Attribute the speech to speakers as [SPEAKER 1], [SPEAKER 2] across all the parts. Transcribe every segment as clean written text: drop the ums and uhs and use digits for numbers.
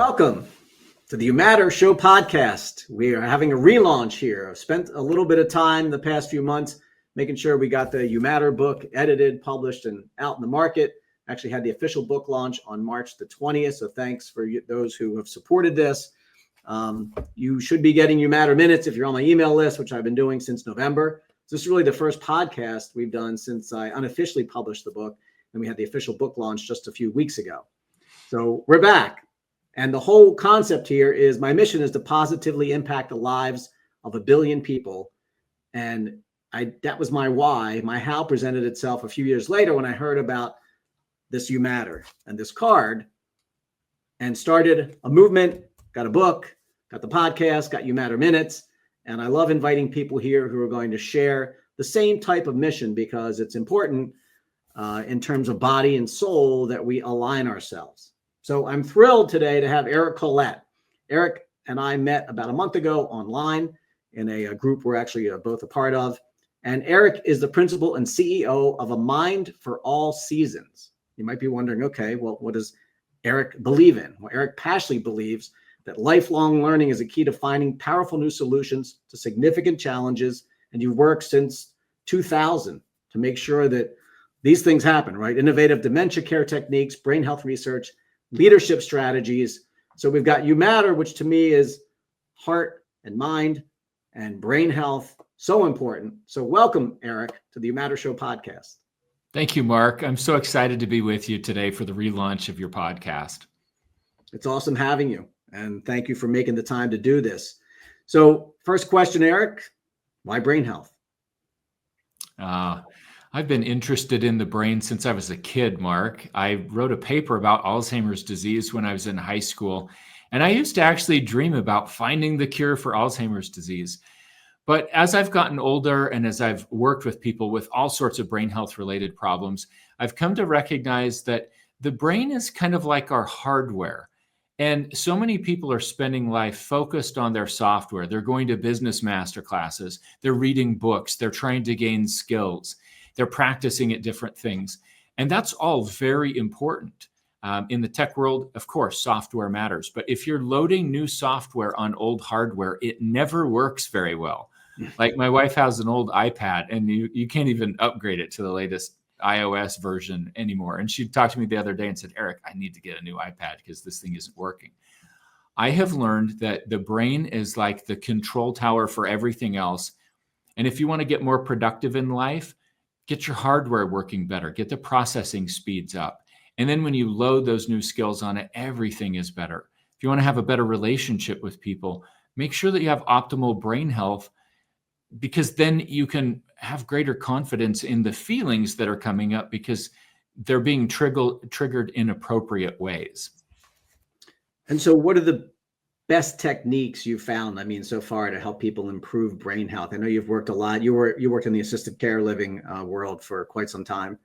[SPEAKER 1] Welcome to the You Matter Show podcast. We are having a relaunch here. I've spent a little bit of time the past few months making sure we got the You Matter book edited, published, and out in the market. Actually had the official book launch on March the 20th, so thanks for those who have supported this. You should be getting You Matter minutes if you're on my email list, which I've been doing since November. So this is really the first podcast we've done since I unofficially published the book, and we had the official book launch just a few weeks ago. So we're back. And the whole concept here is my mission is to positively impact the lives of 1 billion people. And that was my why. My how presented itself a few years later when I heard about this You Matter and this card and started a movement, got a book, got the podcast, got You Matter minutes. And I love inviting people here who are going to share the same type of mission because it's important in terms of body and soul that we align ourselves. So I'm thrilled today to have Eric Collett. Eric and I met about a month ago online in a group we're actually both a part of. And Eric is the principal and CEO of A Mind for All Seasons. You might be wondering, okay, well, what does Eric believe in? Well, Eric passionately believes that lifelong learning is a key to finding powerful new solutions to significant challenges. And you've worked since 2000 to make sure that these things happen, right? Innovative dementia care techniques, brain health research, leadership strategies. So we've got You Matter, which to me is heart and mind and brain health. So important. So welcome, Eric, to the You Matter Show podcast.
[SPEAKER 2] Thank you, Mark. I'm so excited to be with you today for the relaunch of your podcast.
[SPEAKER 1] It's awesome having you. And thank you for making the time to do this. So first question, Eric, why brain health?
[SPEAKER 2] I've been interested in the brain since I was a kid, Mark. I wrote a paper about Alzheimer's disease when I was in high school, and I used to actually dream about finding the cure for Alzheimer's disease. But as I've gotten older and as I've worked with people with all sorts of brain health related problems, I've come to recognize that the brain is kind of like our hardware. And so many people are spending life focused on their software. They're going to business master classes. They're reading books. They're trying to gain skills. They're practicing at different things. And that's all very important. In the tech world, of course, software matters. But if you're loading new software on old hardware, it never works very well. Like my wife has an old iPad and you can't even upgrade it to the latest iOS version anymore. And she talked to me the other day and said, Eric, I need to get a new iPad because this thing isn't working. I have learned that the brain is like the control tower for everything else. And if you want to get more productive in life, get your hardware working better, get the processing speeds up. And then when you load those new skills on it, everything is better. If you want to have a better relationship with people, make sure that you have optimal brain health, because then you can have greater confidence in the feelings that are coming up because they're being triggered in appropriate ways.
[SPEAKER 1] And so what are the best techniques you found, so far to help people improve brain health? I know you've worked a lot. You worked in the assisted care living world for quite some time.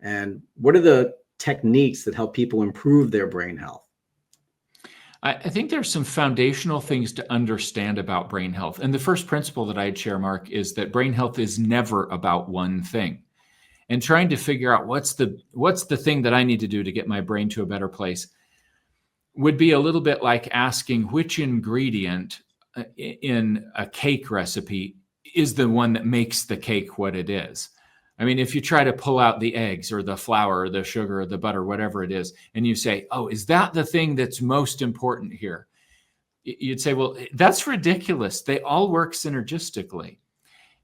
[SPEAKER 1] And what are the techniques that help people improve their brain health?
[SPEAKER 2] I think there's some foundational things to understand about brain health. And the first principle that I'd share, Mark, is that brain health is never about one thing. And trying to figure out what's the thing that I need to do to get my brain to a better place would be a little bit like asking which ingredient in a cake recipe is the one that makes the cake what it is. If you try to pull out the eggs or the flour or the sugar or the butter, whatever it is, and you say, oh, is that the thing that's most important here? You'd say, well, that's ridiculous. They all work synergistically.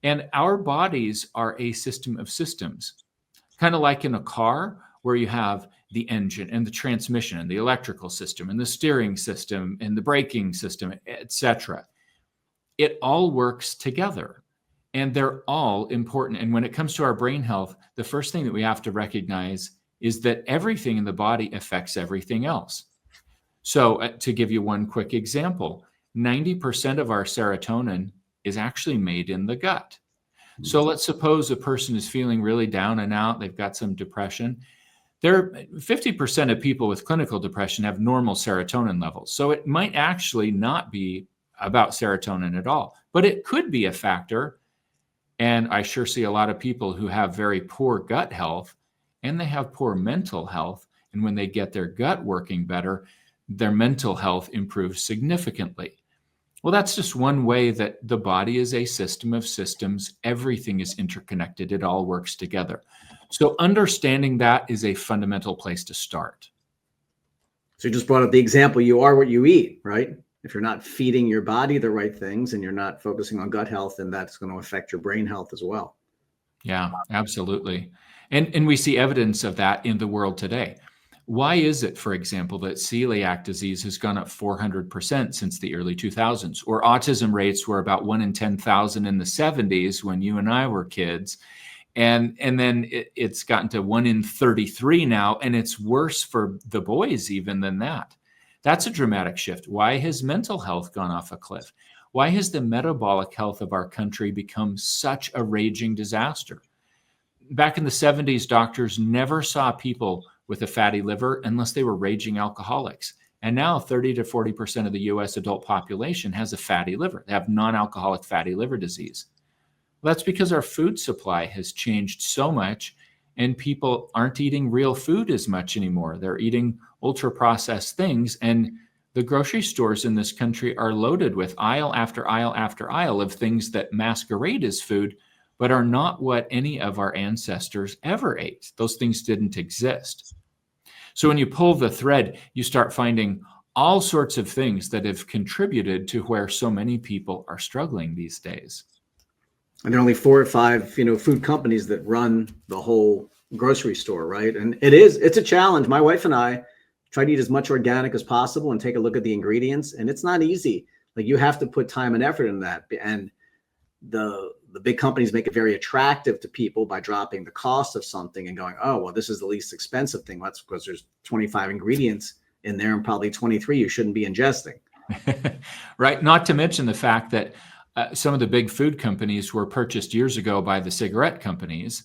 [SPEAKER 2] And our bodies are a system of systems, kind of like in a car where you have the engine and the transmission and the electrical system and the steering system and the braking system, etc. It all works together. And they're all important. And when it comes to our brain health, the first thing that we have to recognize is that everything in the body affects everything else. So to give you one quick example, 90% of our serotonin is actually made in the gut. So let's suppose a person is feeling really down and out. They've got some depression. 50% of people with clinical depression have normal serotonin levels. So it might actually not be about serotonin at all, but it could be a factor. And I sure see a lot of people who have very poor gut health and they have poor mental health. And when they get their gut working better, their mental health improves significantly. Well, that's just one way that the body is a system of systems. Everything is interconnected. It all works together. So understanding that is a fundamental place to start.
[SPEAKER 1] So you just brought up the example, you are what you eat, right? If you're not feeding your body the right things and you're not focusing on gut health, then that's going to affect your brain health as well.
[SPEAKER 2] Yeah, absolutely. And we see evidence of that in the world today. Why is it, for example, that celiac disease has gone up 400% since the early 2000s, or autism rates were about 1 in 10,000 in the 70s when you and I were kids, and then it's gotten to 1 in 33 now, and it's worse for the boys even than that. That's a dramatic shift. Why has mental health gone off a cliff? Why has the metabolic health of our country become such a raging disaster? Back in the 70s, doctors never saw people with a fatty liver unless they were raging alcoholics. And now 30 to 40% of the US adult population has a fatty liver. They have non-alcoholic fatty liver disease. Well, that's because our food supply has changed so much and people aren't eating real food as much anymore. They're eating ultra-processed things, and the grocery stores in this country are loaded with aisle after aisle after aisle of things that masquerade as food, but are not what any of our ancestors ever ate. Those things didn't exist. So when you pull the thread, you start finding all sorts of things that have contributed to where so many people are struggling these days.
[SPEAKER 1] And there are only 4 or 5, food companies that run the whole grocery store, right? And it's a challenge. My wife and I try to eat as much organic as possible and take a look at the ingredients, and it's not easy. Like, you have to put time and effort in that. And the big companies make it very attractive to people by dropping the cost of something and going, oh, well, this is the least expensive thing. That's because there's 25 ingredients in there and probably 23 you shouldn't be ingesting.
[SPEAKER 2] Right. Not to mention the fact that some of the big food companies were purchased years ago by the cigarette companies.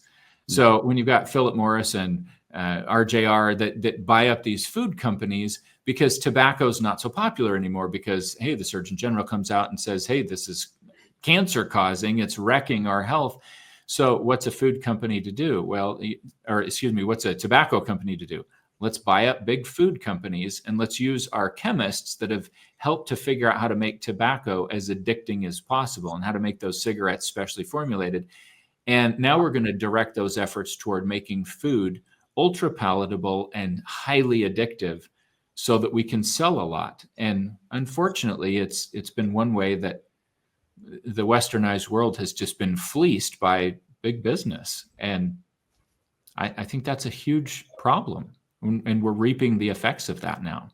[SPEAKER 2] So when you've got Philip Morris and RJR that buy up these food companies because tobacco is not so popular anymore because, hey, the Surgeon General comes out and says, hey, this is cancer causing, it's wrecking our health. So what's a food company to do? What's a tobacco company to do? Let's buy up big food companies and let's use our chemists that have helped to figure out how to make tobacco as addicting as possible and how to make those cigarettes specially formulated. And now we're going to direct those efforts toward making food ultra palatable and highly addictive so that we can sell a lot. And unfortunately, it's been one way that the westernized world has just been fleeced by big business. And I think that's a huge problem. And we're reaping the effects of that now.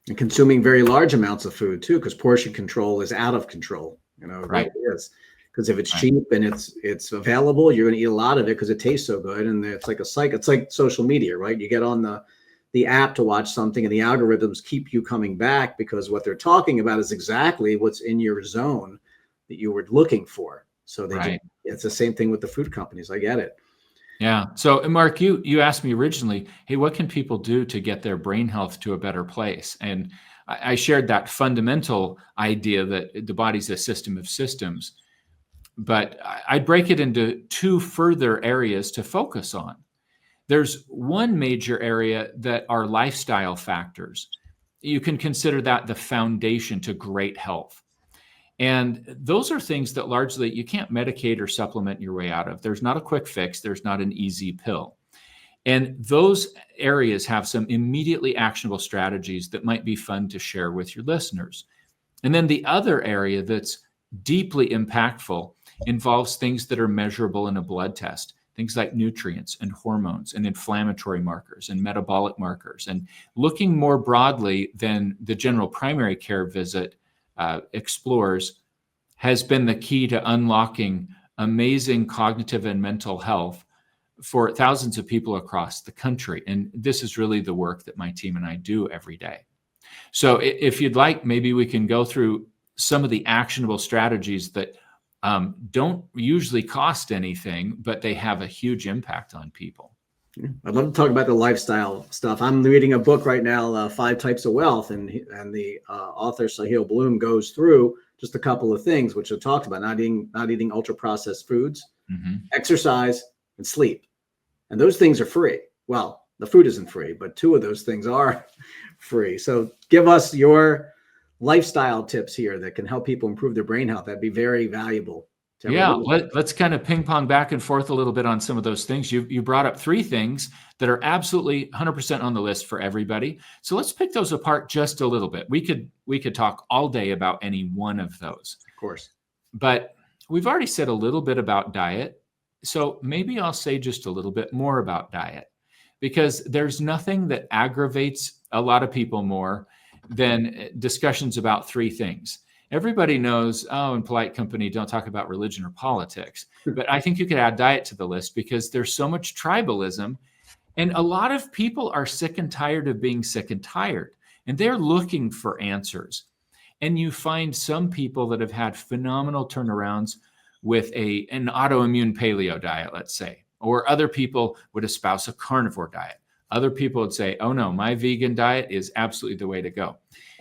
[SPEAKER 1] And consuming very large amounts of food too, because portion control is out of control. It
[SPEAKER 2] Right.
[SPEAKER 1] really is. Because if it's cheap and it's available, you're going to eat a lot of it because it tastes so good. And it's like it's like social media, right? You get on the app to watch something and the algorithms keep you coming back because what they're talking about is exactly what's in your zone that you were looking for. So it's the same thing with the food companies. I get it.
[SPEAKER 2] Yeah. So Mark, you asked me originally, hey, what can people do to get their brain health to a better place? And I shared that fundamental idea that the body's a system of systems. But I'd break it into 2 further areas to focus on. There's one major area that are lifestyle factors. You can consider that the foundation to great health. And those are things that largely you can't medicate or supplement your way out of. There's not a quick fix. There's not an easy pill. And those areas have some immediately actionable strategies that might be fun to share with your listeners. And then the other area that's deeply impactful involves things that are measurable in a blood test, things like nutrients and hormones and inflammatory markers and metabolic markers, and looking more broadly than the general primary care visit explores has been the key to unlocking amazing cognitive and mental health for thousands of people across the country. And this is really the work that my team and I do every day. So if you'd like, maybe we can go through some of the actionable strategies that don't usually cost anything, but they have a huge impact on people.
[SPEAKER 1] I'd love to talk about the lifestyle stuff. I'm reading a book right now, 5 Types of Wealth, and the author Sahil Bloom goes through just a couple of things which are talked about: not eating ultra processed foods, exercise, and sleep. And those things are free. Well, the food isn't free, but 2 of those things are free. So give us your lifestyle tips here that can help people improve their brain health. That'd be very valuable to
[SPEAKER 2] Yeah,
[SPEAKER 1] everyone.
[SPEAKER 2] let's kind of ping pong back and forth a little bit on some of those things. You brought up three things that are absolutely 100% on the list for everybody. So let's pick those apart just a little bit. We could talk all day about any one of those.
[SPEAKER 1] Of course.
[SPEAKER 2] But we've already said a little bit about diet. So maybe I'll say just a little bit more about diet, because there's nothing that aggravates a lot of people more than discussions about three things. Everybody knows, oh, in polite company, don't talk about religion or politics. But I think you could add diet to the list because there's so much tribalism. And a lot of people are sick and tired of being sick and tired. And they're looking for answers. And you find some people that have had phenomenal turnarounds with an autoimmune paleo diet, let's say, or other people would espouse a carnivore diet. Other people would say, oh no, my vegan diet is absolutely the way to go.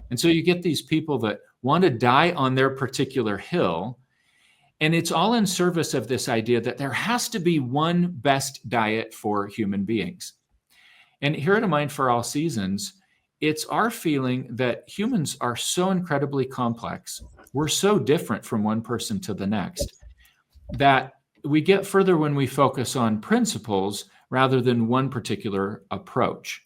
[SPEAKER 2] And so you get these people that want to die on their particular hill. And it's all in service of this idea that there has to be one best diet for human beings. And here at A Mind for All Seasons, it's our feeling that humans are so incredibly complex. We're so different from one person to the next that we get further when we focus on principles rather than one particular approach.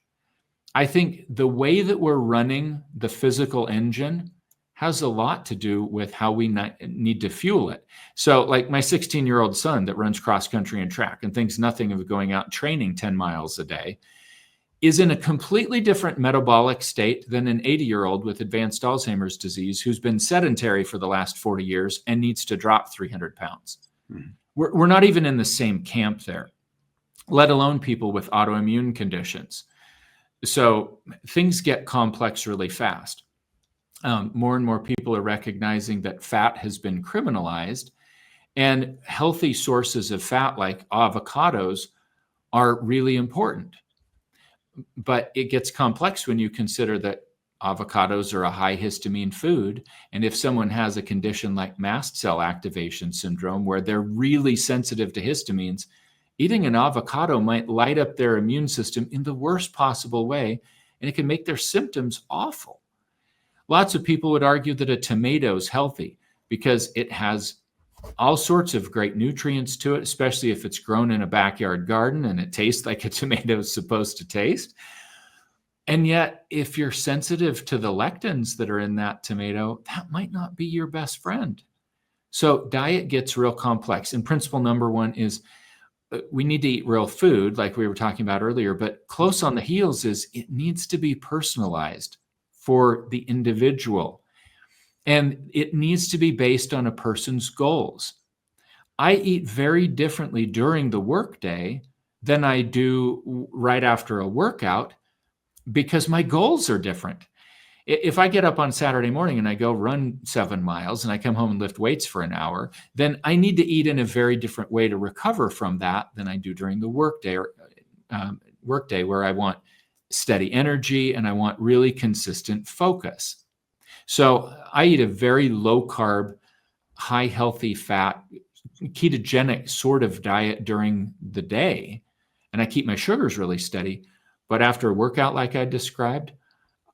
[SPEAKER 2] I think the way that we're running the physical engine has a lot to do with how we need to fuel it. So like my 16-year-old son that runs cross country and track and thinks nothing of going out training 10 miles a day is in a completely different metabolic state than an 80-year-old with advanced Alzheimer's disease who's been sedentary for the last 40 years and needs to drop 300 pounds. We're not even in the same camp there, let alone people with autoimmune conditions. So things get complex really fast. More and more people are recognizing that fat has been criminalized, and healthy sources of fat like avocados are really important. But it gets complex when you consider that avocados are a high histamine food. And if someone has a condition like mast cell activation syndrome, where they're really sensitive to histamines, eating an avocado might light up their immune system in the worst possible way, and it can make their symptoms awful. Lots of people would argue that a tomato is healthy because it has all sorts of great nutrients to it, especially if it's grown in a backyard garden and it tastes like a tomato is supposed to taste. And yet, if you're sensitive to the lectins that are in that tomato, that might not be your best friend. So diet gets real complex. And principle number one is we need to eat real food, like we were talking about earlier, but close on the heels is it needs to be personalized for the individual. And it needs to be based on a person's goals. I eat very differently during the workday than I do right after a workout because my goals are different. If I get up on Saturday morning and I go run 7 miles and I come home and lift weights for an hour, then I need to eat in a very different way to recover from that than I do during the workday where I want steady energy and I want really consistent focus. So I eat a very low carb, high healthy fat, ketogenic sort of diet during the day. And I keep my sugars really steady. But after a workout like I described,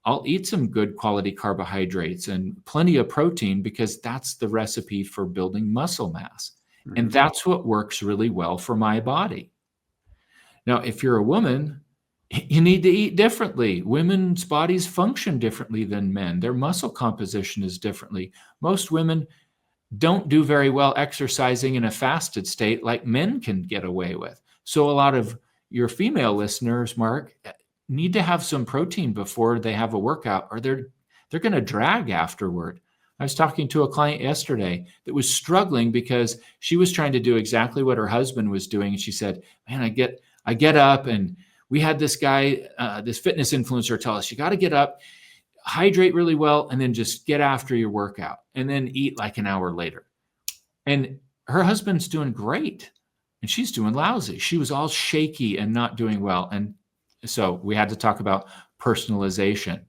[SPEAKER 2] I'll eat some good quality carbohydrates and plenty of protein because that's the recipe for building muscle mass. Mm-hmm. And that's what works really well for my body. Now, if you're a woman, you need to eat differently. Women's bodies function differently than men. Their muscle composition is differently. Most women don't do very well exercising in a fasted state like men can get away with. So a lot of your female listeners, Mark, need to have some protein before they have a workout or they're going to drag afterward. I was talking to a client yesterday that was struggling because she was trying to do exactly what her husband was doing. And she said, man, I get up and we had this guy, this fitness influencer tell us, you got to get up, hydrate really well, and then just get after your workout and then eat like an hour later. And her husband's doing great and she's doing lousy. She was all shaky and not doing well. And so we had to talk about personalization.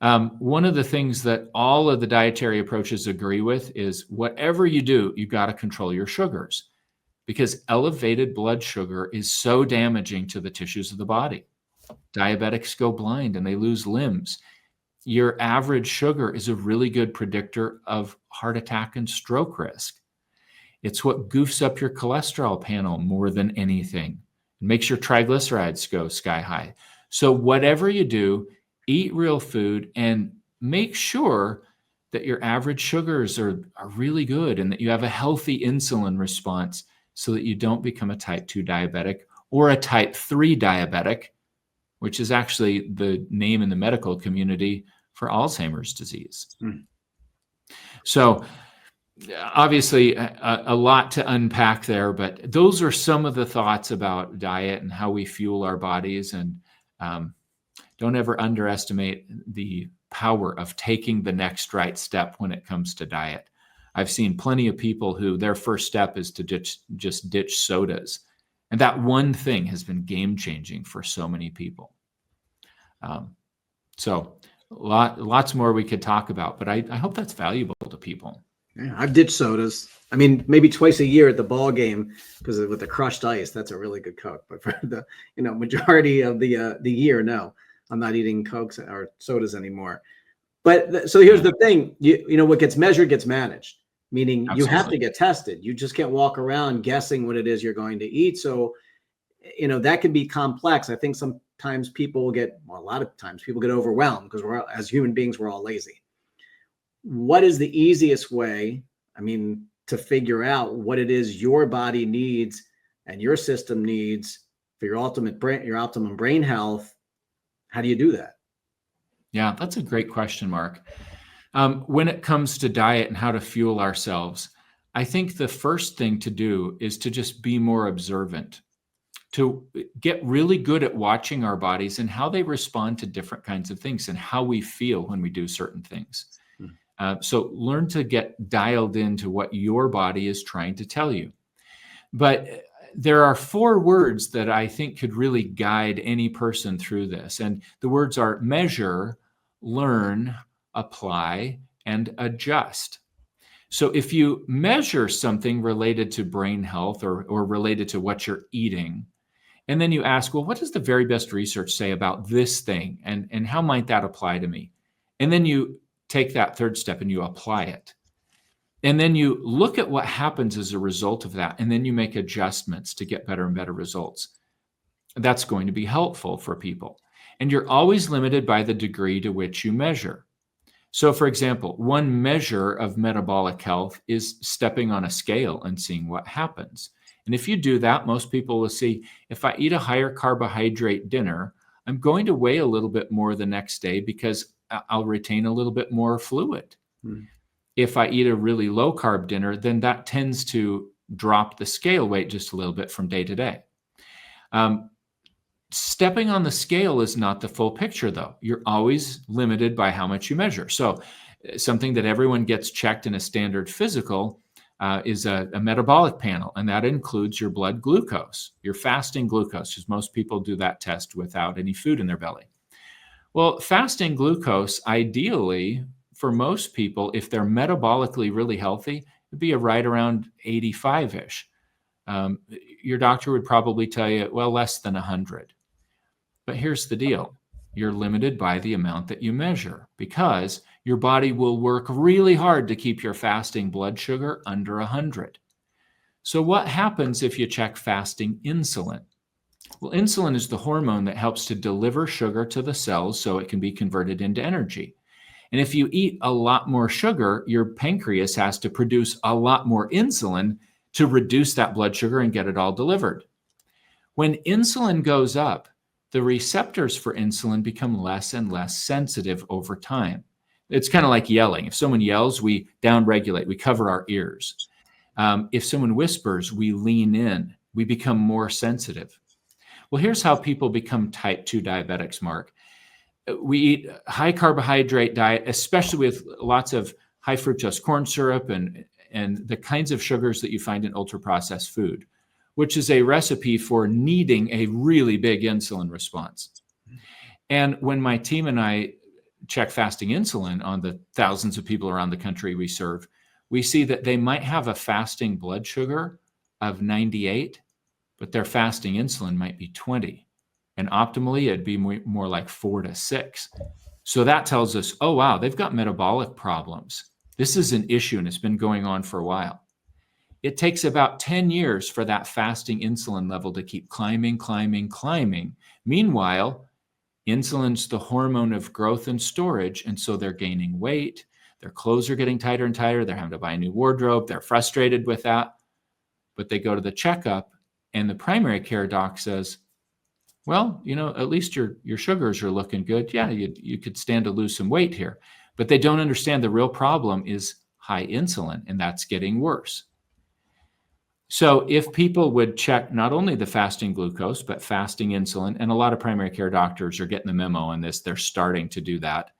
[SPEAKER 2] One of the things that all of the dietary approaches agree with is whatever you do, you got to control your sugars because elevated blood sugar is so damaging to the tissues of the body. Diabetics go blind and they lose limbs. Your average sugar is a really good predictor of heart attack and stroke risk. It's what goofs up your cholesterol panel more than anything. It makes your triglycerides go sky high. So whatever you do, eat real food and make sure that your average sugars are really good and that you have a healthy insulin response so that you don't become a type 2 diabetic or a type 3 diabetic, which is actually the name in the medical community for Alzheimer's disease. So obviously a lot to unpack there, but those are some of the thoughts about diet and how we fuel our bodies. And don't ever underestimate the power of taking the next right step when it comes to diet. I've seen plenty of people who their first step is to just ditch sodas. And that one thing has been game-changing for so many people. So lots more we could talk about, but I hope that's valuable to people.
[SPEAKER 1] Yeah, I've ditched sodas. I mean, maybe twice a year at the ball game because with the crushed ice, that's a really good Coke. But for the majority of the year, no, I'm not eating Cokes or sodas anymore. But so here's the thing: what gets measured gets managed. Meaning
[SPEAKER 2] Absolutely.
[SPEAKER 1] You have to get tested. You just can't walk around guessing what it is you're going to eat. So, that can be complex. I think sometimes a lot of times people get overwhelmed because as human beings, we're all lazy. What is the easiest way, to figure out what it is your body needs and your system needs for your optimum brain health? How do you do that?
[SPEAKER 2] Yeah, that's a great question, Mark. When it comes to diet and how to fuel ourselves, I think the first thing to do is to just be more observant, to get really good at watching our bodies and how they respond to different kinds of things and how we feel when we do certain things. So learn to get dialed into what your body is trying to tell you. But there are 4 words that I think could really guide any person through this. And the words are measure, learn, apply, and adjust. So if you measure something related to brain health or related to what you're eating, and then you ask, well, what does the very best research say about this thing? And how might that apply to me? And then you take that third step and you apply it. And then you look at what happens as a result of that, and then you make adjustments to get better and better results. That's going to be helpful for people. And you're always limited by the degree to which you measure. So, for example, one measure of metabolic health is stepping on a scale and seeing what happens. And if you do that, most people will see, if I eat a higher carbohydrate dinner, I'm going to weigh a little bit more the next day because I'll retain a little bit more fluid. If I eat a really low carb dinner, then that tends to drop the scale weight just a little bit from day to day. Stepping on the scale is not the full picture, though. You're always limited by how much you measure. So something that everyone gets checked in a standard physical is a metabolic panel, and that includes your blood glucose, your fasting glucose, because most people do that test without any food in their belly. Well, fasting glucose, ideally, for most people, if they're metabolically really healthy, would be right around 85-ish. Your doctor would probably tell you, well, less than 100. But here's the deal. You're limited by the amount that you measure because your body will work really hard to keep your fasting blood sugar under 100. So what happens if you check fasting insulin? Well, insulin is the hormone that helps to deliver sugar to the cells so it can be converted into energy. And if you eat a lot more sugar, your pancreas has to produce a lot more insulin to reduce that blood sugar and get it all delivered. When insulin goes up, the receptors for insulin become less and less sensitive over time. It's kind of like yelling. If someone yells, we downregulate, we cover our ears. If someone whispers, we lean in, we become more sensitive. Well, here's how people become type 2 diabetics, Mark. We eat high carbohydrate diet, especially with lots of high fructose corn syrup and the kinds of sugars that you find in ultra-processed food, which is a recipe for needing a really big insulin response. And when my team and I check fasting insulin on the thousands of people around the country we serve, we see that they might have a fasting blood sugar of 98, but their fasting insulin might be 20. And optimally, it'd be more like 4 to 6. So that tells us, oh, wow, they've got metabolic problems. This is an issue and it's been going on for a while. It takes about 10 years for that fasting insulin level to keep climbing, climbing, climbing. Meanwhile, insulin's the hormone of growth and storage, and so they're gaining weight. Their clothes are getting tighter and tighter. They're having to buy a new wardrobe. They're frustrated with that. But they go to the checkup, and the primary care doc says, well, at least your sugars are looking good. Yeah, you could stand to lose some weight here. But they don't understand the real problem is high insulin, and that's getting worse. So if people would check not only the fasting glucose, but fasting insulin, and a lot of primary care doctors are getting the memo on this, they're starting to do that.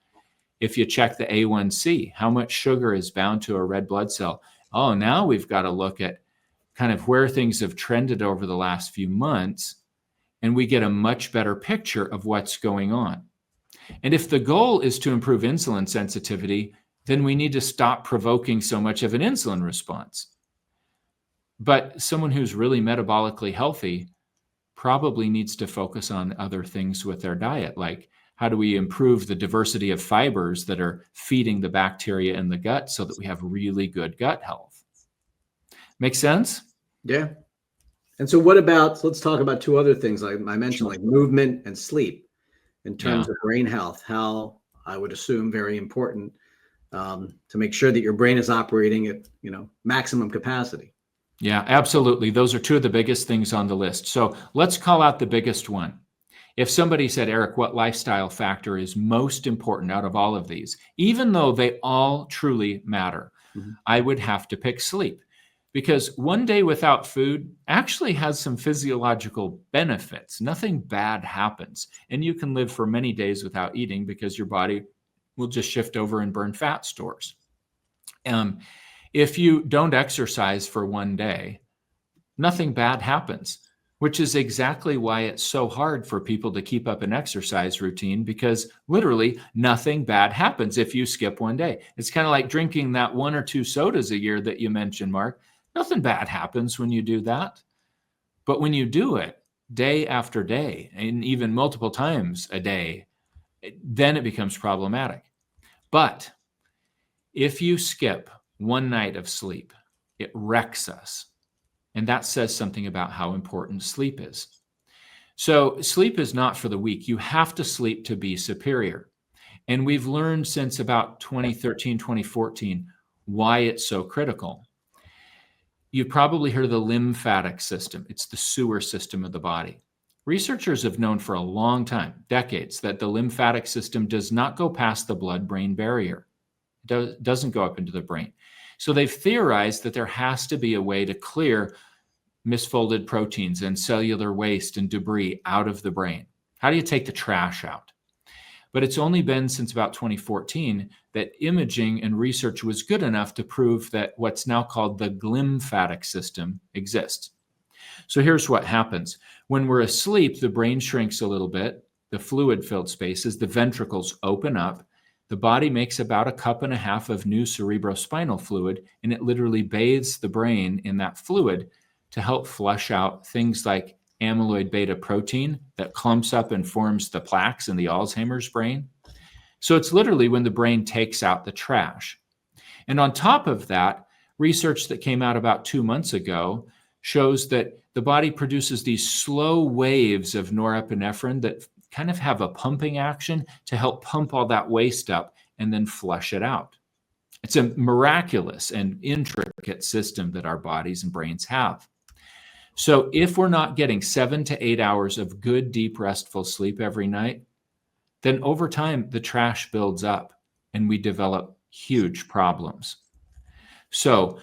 [SPEAKER 2] If you check the A1C, how much sugar is bound to a red blood cell? Oh, now we've got to look at kind of where things have trended over the last few months, and we get a much better picture of what's going on. And if the goal is to improve insulin sensitivity, then we need to stop provoking so much of an insulin response. But someone who's really metabolically healthy probably needs to focus on other things with their diet, like how do we improve the diversity of fibers that are feeding the bacteria in the gut so that we have really good gut health. Make sense?
[SPEAKER 1] Yeah. And so let's talk about two other things I mentioned, like movement and sleep in terms of brain health, how I would assume very important to make sure that your brain is operating at, maximum capacity.
[SPEAKER 2] Yeah, absolutely. Those are two of the biggest things on the list. So let's call out the biggest one. If somebody said, Eric, what lifestyle factor is most important out of all of these, even though they all truly matter, I would have to pick sleep. Because one day without food actually has some physiological benefits. Nothing bad happens. And you can live for many days without eating because your body will just shift over and burn fat stores. If you don't exercise for one day, nothing bad happens, which is exactly why it's so hard for people to keep up an exercise routine, because literally nothing bad happens if you skip one day. It's kind of like drinking that 1 or 2 sodas a year that you mentioned, Mark. Nothing bad happens when you do that. But when you do it day after day, and even multiple times a day, then it becomes problematic. But if you skip one night of sleep, it wrecks us. And that says something about how important sleep is. So sleep is not for the weak. You have to sleep to be superior. And we've learned since about 2013, 2014, why it's so critical. You've probably heard of the lymphatic system. It's the sewer system of the body. Researchers have known for a long time, decades, that the lymphatic system does not go past the blood-brain barrier. It doesn't go up into the brain. So they've theorized that there has to be a way to clear misfolded proteins and cellular waste and debris out of the brain. How do you take the trash out? But it's only been since about 2014 that imaging and research was good enough to prove that what's now called the glymphatic system exists. So here's what happens. When we're asleep, the brain shrinks a little bit, the fluid-filled spaces, the ventricles open up, the body makes about 1.5 cups of new cerebrospinal fluid, and it literally bathes the brain in that fluid to help flush out things like amyloid beta protein that clumps up and forms the plaques in the Alzheimer's brain. So it's literally when the brain takes out the trash. And on top of that, research that came out about 2 months ago shows that the body produces these slow waves of norepinephrine that kind of have a pumping action to help pump all that waste up and then flush it out. It's a miraculous and intricate system that our bodies and brains have. So if we're not getting 7 to 8 hours of good, deep, restful sleep every night, then over time, the trash builds up and we develop huge problems. So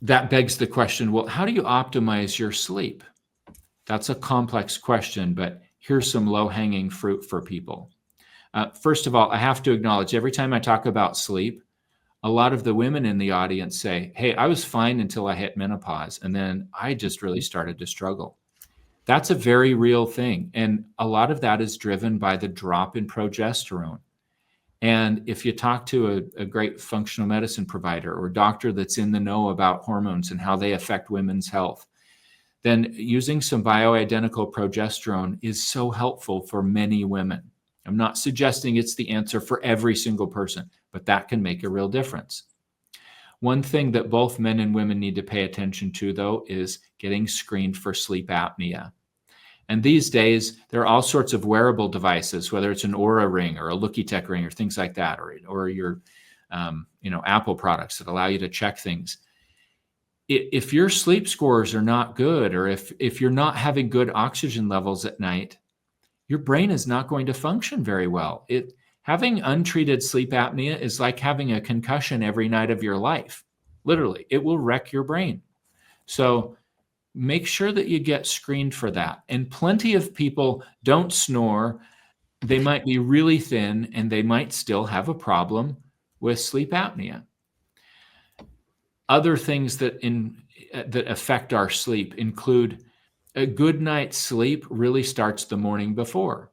[SPEAKER 2] that begs the question, well, how do you optimize your sleep? That's a complex question, but here's some low-hanging fruit for people. First of all, I have to acknowledge every time I talk about sleep, a lot of the women in the audience say, hey, I was fine until I hit menopause, and then I just really started to struggle. That's a very real thing. And a lot of that is driven by the drop in progesterone. And if you talk to a great functional medicine provider or doctor that's in the know about hormones and how they affect women's health, then using some bioidentical progesterone is so helpful for many women. I'm not suggesting it's the answer for every single person, but that can make a real difference. One thing that both men and women need to pay attention to, though, is getting screened for sleep apnea. And these days, there are all sorts of wearable devices, whether it's an Oura ring or a Looky-Tech ring or things like that, or your Apple products that allow you to check things. If your sleep scores are not good, or if you're not having good oxygen levels at night, your brain is not going to function very well. Having untreated sleep apnea is like having a concussion every night of your life. Literally, it will wreck your brain. So make sure that you get screened for that. And plenty of people don't snore. They might be really thin, and they might still have a problem with sleep apnea. Other things that affect our sleep include a good night's sleep really starts the morning before.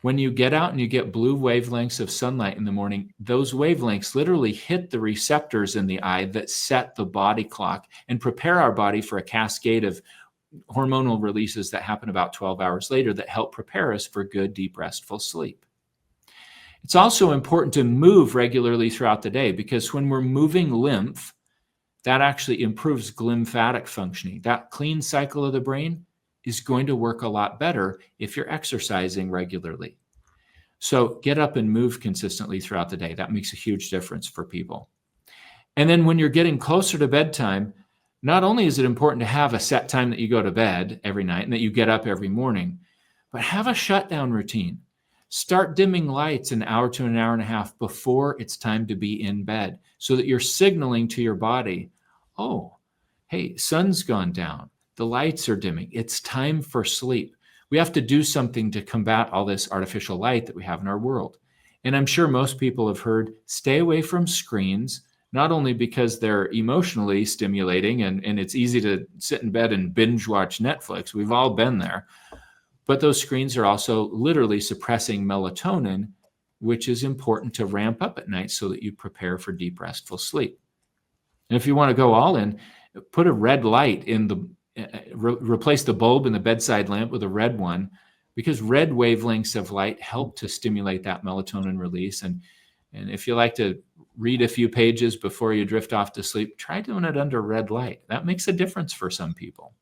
[SPEAKER 2] When you get out and you get blue wavelengths of sunlight in the morning, those wavelengths literally hit the receptors in the eye that set the body clock and prepare our body for a cascade of hormonal releases that happen about 12 hours later that help prepare us for good, deep, restful sleep. It's also important to move regularly throughout the day, because when we're moving lymph, that actually improves glymphatic functioning. That clean cycle of the brain is going to work a lot better if you're exercising regularly. So get up and move consistently throughout the day. That makes a huge difference for people. And then when you're getting closer to bedtime, not only is it important to have a set time that you go to bed every night and that you get up every morning, but have a shutdown routine. Start dimming lights an hour to an hour and a half before it's time to be in bed, so that you're signaling to your body, oh, hey, sun's gone down. The lights are dimming. It's time for sleep. We have to do something to combat all this artificial light that we have in our world. And I'm sure most people have heard, stay away from screens, not only because they're emotionally stimulating and it's easy to sit in bed and binge watch Netflix. We've all been there. But those screens are also literally suppressing melatonin, which is important to ramp up at night so that you prepare for deep, restful sleep. And if you want to go all in, put a red light in the replace the bulb in the bedside lamp with a red one, because red wavelengths of light help to stimulate that melatonin release. And if you like to read a few pages before you drift off to sleep, try doing it under red light. That makes a difference for some people.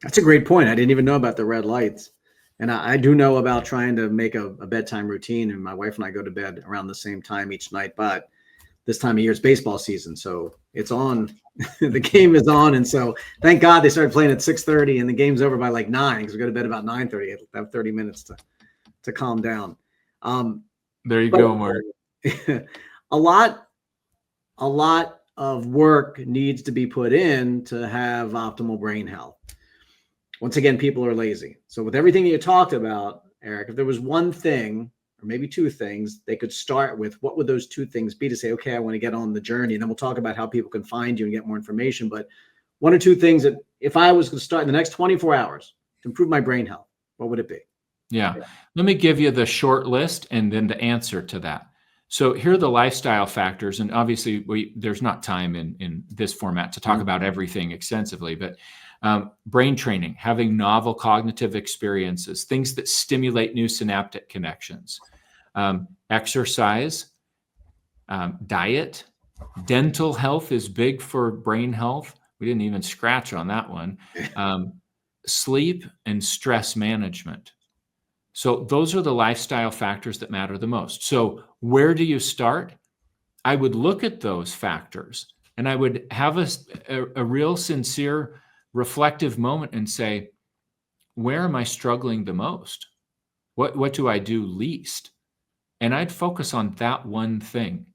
[SPEAKER 1] That's a great point. I didn't even know about the red lights. And I do know about trying to make a bedtime routine. And my wife and I go to bed around the same time each night. But this time of year is baseball season, so it's on. The game is on. And so thank God they started playing at 6:30 and the game's over by like 9, because we go to bed about 9:30. I have 30 minutes to calm down.
[SPEAKER 2] There you go, Mark.
[SPEAKER 1] A lot of work needs to be put in to have optimal brain health. Once again, people are lazy. So with everything you talked about, Eric, if there was one thing or maybe two things they could start with, what would those two things be to say, okay, I want to get on the journey? And then we'll talk about how people can find you and get more information. But one or two things that if I was going to start in the next 24 hours to improve my brain health, what would it be?
[SPEAKER 2] Yeah. Let me give you the short list and then the answer to that. So here are the lifestyle factors. And obviously there's not time in this format to talk about everything extensively, but brain training, having novel cognitive experiences, things that stimulate new synaptic connections, exercise, diet, dental health is big for brain health. We didn't even scratch on that one. Sleep and stress management. So those are the lifestyle factors that matter the most. So where do you start? I would look at those factors and I would have a real sincere reflective moment and say, where am I struggling the most? What do I do least? And I'd focus on that one thing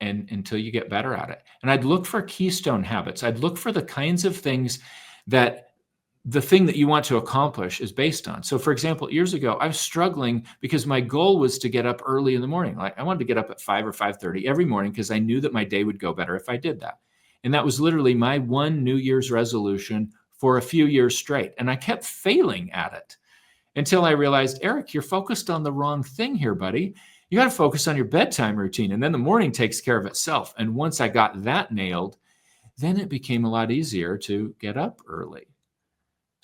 [SPEAKER 2] and until you get better at it. And I'd look for keystone habits. I'd look for the kinds of things that the thing that you want to accomplish is based on. So for example, years ago, I was struggling because my goal was to get up early in the morning. Like I wanted to get up at 5 or 5:30 every morning because I knew that my day would go better if I did that. And that was literally my one New Year's resolution for a few years straight. And I kept failing at it until I realized, Eric, you're focused on the wrong thing here, buddy. You got to focus on your bedtime routine. And then the morning takes care of itself. And once I got that nailed, then it became a lot easier to get up early.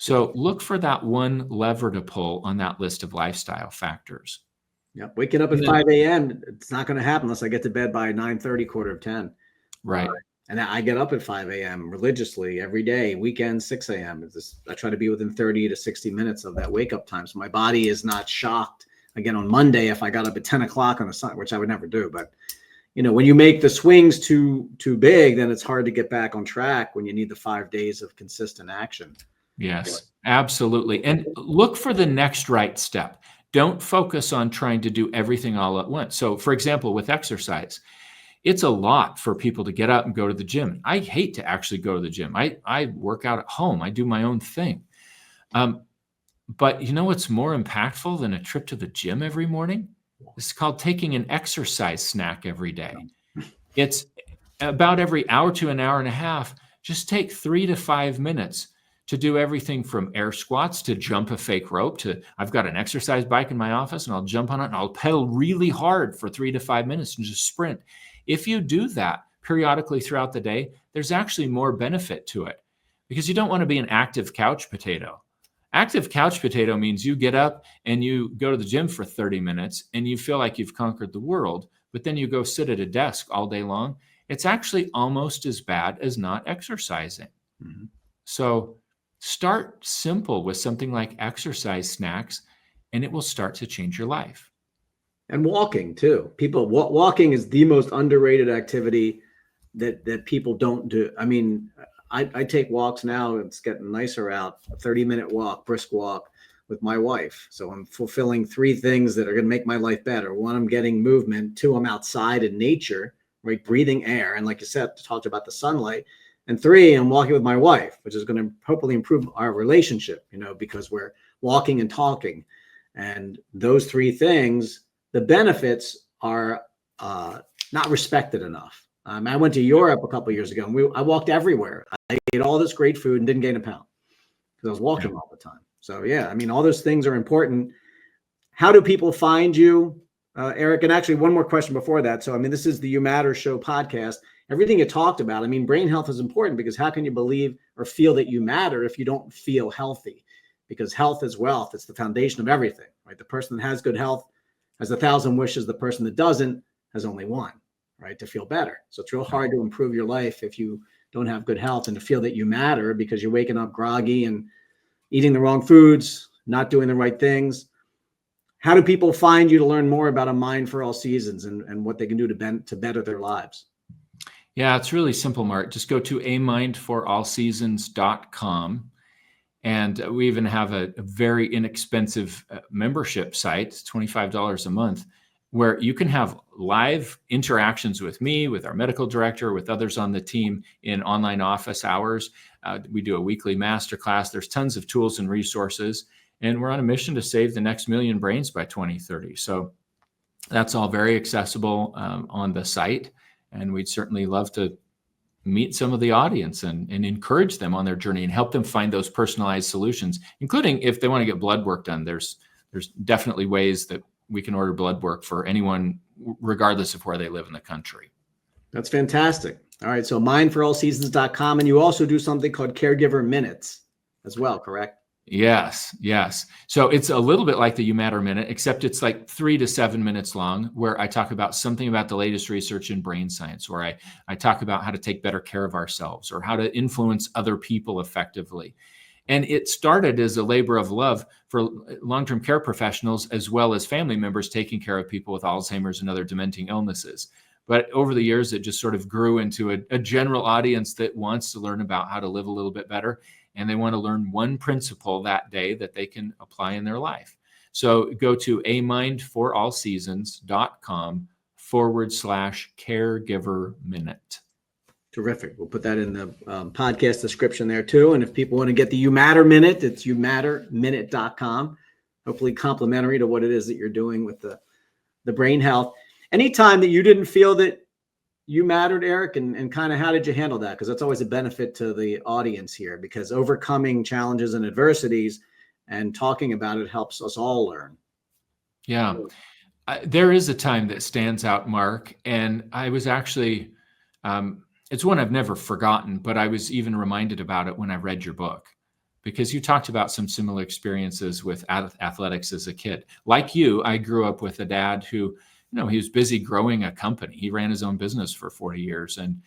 [SPEAKER 2] So look for that one lever to pull on that list of lifestyle factors.
[SPEAKER 1] Yeah, waking up at 5 a.m., it's not going to happen unless I get to bed by 9:30, quarter of 10.
[SPEAKER 2] Right.
[SPEAKER 1] And I get up at 5 a.m. religiously every day, weekends, 6 a.m. I try to be within 30 to 60 minutes of that wake up time. So my body is not shocked again on Monday if I got up at 10 o'clock on a Sunday, which I would never do. But, when you make the swings too big, then it's hard to get back on track when you need the 5 days of consistent action.
[SPEAKER 2] Yes, absolutely. And look for the next right step. Don't focus on trying to do everything all at once. So, for example, with exercise, it's a lot for people to get up and go to the gym. I hate to actually go to the gym. I work out at home. I do my own thing. But you know what's more impactful than a trip to the gym every morning? It's called taking an exercise snack every day. It's about every hour to an hour and a half. Just take 3 to 5 minutes to do everything from air squats to jump a fake rope to I've got an exercise bike in my office and I'll jump on it and I'll pedal really hard for 3 to 5 minutes and just sprint. If you do that periodically throughout the day, there's actually more benefit to it because you don't want to be an active couch potato. Active couch potato means you get up and you go to the gym for 30 minutes and you feel like you've conquered the world, but then you go sit at a desk all day long. It's actually almost as bad as not exercising. Mm-hmm. So start simple with something like exercise snacks, and it will start to change your life.
[SPEAKER 1] And walking too. Walking is the most underrated activity that people don't do. I mean, I take walks now. It's getting nicer out. A 30-minute walk, brisk walk with my wife. So I'm fulfilling 3 things that are going to make my life better. 1, I'm getting movement. 2, I'm outside in nature, right? Breathing air. And like you said, talked about the sunlight. And 3, I'm walking with my wife, which is going to hopefully improve our relationship, because we're walking and talking. And those 3 things, the benefits are not respected enough. I went to Europe a couple of years ago, and I walked everywhere. I ate all this great food and didn't gain a pound because I was walking all the time. So, yeah, I mean, all those things are important. How do people find you, Eric? And actually, one more question before that. So, I mean, this is the You Matter Show podcast. Everything you talked about, I mean, brain health is important because how can you believe or feel that you matter if you don't feel healthy? Because health is wealth. It's the foundation of everything, right? The person that has good health has 1,000 wishes. The person that doesn't has only one, right? To feel better. So it's real hard to improve your life if you don't have good health and to feel that you matter because you're waking up groggy and eating the wrong foods, not doing the right things. How do people find you to learn more about A Mind for All Seasons and what they can do to better their lives?
[SPEAKER 2] Yeah, it's really simple, Mark. Just go to amindforallseasons.com. And we even have a very inexpensive membership site, it's $25 a month, where you can have live interactions with me, with our medical director, with others on the team in online office hours. We do a weekly masterclass. There's tons of tools and resources. And we're on a mission to save the next million brains by 2030. So that's all very accessible on the site. And we'd certainly love to meet some of the audience and encourage them on their journey and help them find those personalized solutions, including if they want to get blood work done. There's definitely ways that we can order blood work for anyone, regardless of where they live in the country.
[SPEAKER 1] That's fantastic. All right. So mindforallseasons.com. And you also do something called Caregiver Minutes as well, correct?
[SPEAKER 2] Yes. So it's a little bit like the You Matter Minute, except it's like 3 to 7 minutes long, where I talk about something about the latest research in brain science, or I talk about how to take better care of ourselves or how to influence other people effectively. And it started as a labor of love for long-term care professionals, as well as family members taking care of people with Alzheimer's and other dementing illnesses. But over the years, it just sort of grew into a general audience that wants to learn about how to live a little bit better. And they want to learn one principle that day that they can apply in their life. So go to amindforallseasons.com/caregiver minute.
[SPEAKER 1] Terrific. We'll put that in the podcast description there too. And if people want to get the You Matter Minute, it's youmatterminute.com. Hopefully complimentary to what it is that you're doing with the brain health. Anytime that you didn't feel that you mattered, Eric, and kind of how did you handle that? Because that's always a benefit to the audience here, because overcoming challenges and adversities and talking about it helps us all learn.
[SPEAKER 2] Yeah, there is a time that stands out, Mark, and I was actually, it's one I've never forgotten, but I was even reminded about it when I read your book. because you talked about some similar experiences with athletics as a kid. Like you, I grew up with a dad who, he was busy growing a company. He ran his own business for 40 years. And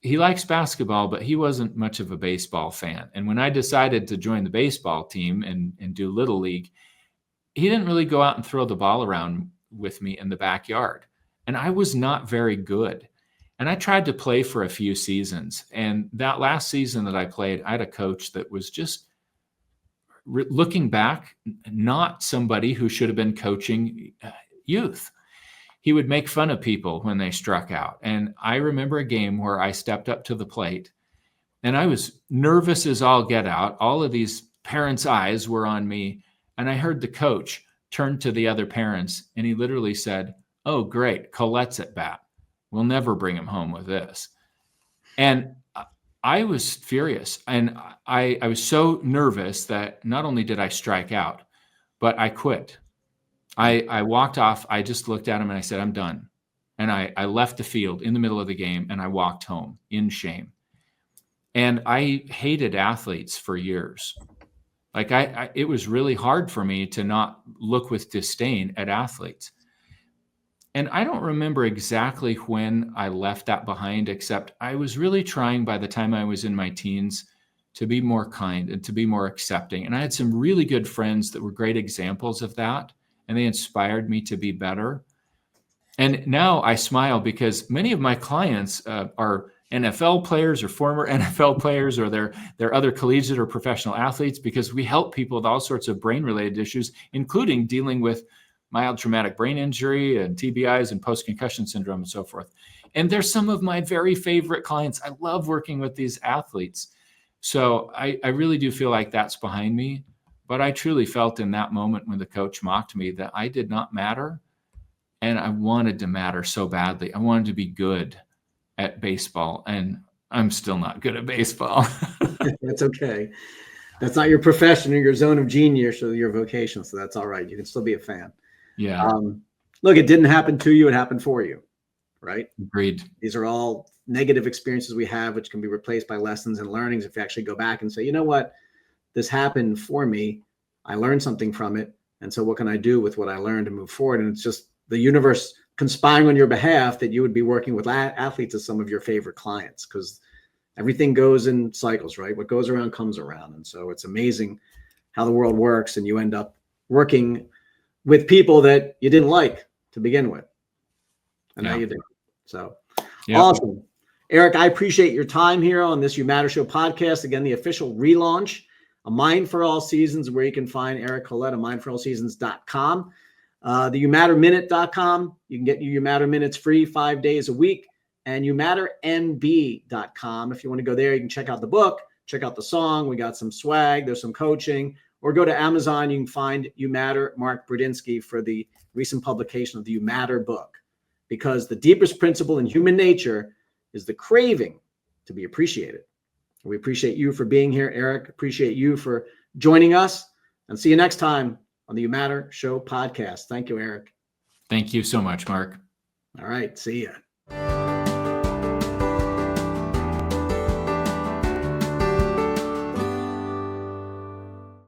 [SPEAKER 2] he likes basketball, but he wasn't much of a baseball fan. And when I decided to join the baseball team and do Little League, he didn't really go out and throw the ball around with me in the backyard. And I was not very good. And I tried to play for a few seasons. And that last season that I played, I had a coach that was just, looking back, not somebody who should have been coaching youth. He would make fun of people when they struck out. And I remember a game where I stepped up to the plate and I was nervous as all get out. All of these parents' eyes were on me. And I heard the coach turn to the other parents and he literally said, "Oh, great, Collett's at bat. We'll never bring him home with this." And I was furious. And I was so nervous that not only did I strike out, but I quit. I walked off. I just looked at him and I said, "I'm done." And I left the field in the middle of the game and I walked home in shame. And I hated athletes for years. Like it was really hard for me to not look with disdain at athletes. And I don't remember exactly when I left that behind, except I was really trying by the time I was in my teens to be more kind and to be more accepting. And I had some really good friends that were great examples of that. And they inspired me to be better. And now I smile because many of my clients are NFL players or former NFL players, or they're other collegiate or professional athletes, because we help people with all sorts of brain-related issues, including dealing with mild traumatic brain injury and TBIs and post-concussion syndrome and so forth. And they're some of my very favorite clients. I love working with these athletes. So I really do feel like that's behind me. But I truly felt in that moment when the coach mocked me that I did not matter. And I wanted to matter so badly. I wanted to be good at baseball. And I'm still not good at baseball.
[SPEAKER 1] That's okay. That's not your profession or your zone of genius or your vocation. So that's all right. You can still be a fan.
[SPEAKER 2] Yeah.
[SPEAKER 1] Look, it didn't happen to you. It happened for you. Right?
[SPEAKER 2] Agreed.
[SPEAKER 1] These are all negative experiences we have, which can be replaced by lessons and learnings if you actually go back and say, you know what? This happened for me. I learned something from it. And so what can I do with what I learned to move forward? And it's just the universe conspiring on your behalf that you would be working with athletes as some of your favorite clients, because everything goes in cycles, right? What goes around comes around. And so it's amazing how the world works. And you end up working with people that you didn't like to begin with. And now you do. So awesome. Eric, I appreciate your time here on this You Matter Show podcast. Again, the official relaunch, A Mind for All Seasons, where you can find Eric Collett, amindforallseasons.com. The youmatterminute.com. You can get your You Matter Minutes free 5 days a week. And youmatternb.com. If you want to go there, you can check out the book, check out the song. We got some swag. There's some coaching. Or go to Amazon. You can find You Matter, Mark Brudzinski, for the recent publication of the You Matter book. Because the deepest principle in human nature is the craving to be appreciated. We appreciate you for being here, Eric. Appreciate you for joining us. And see you next time on the You Matter Show podcast. Thank you, Eric.
[SPEAKER 2] Thank you so much, Mark.
[SPEAKER 1] All right. See ya.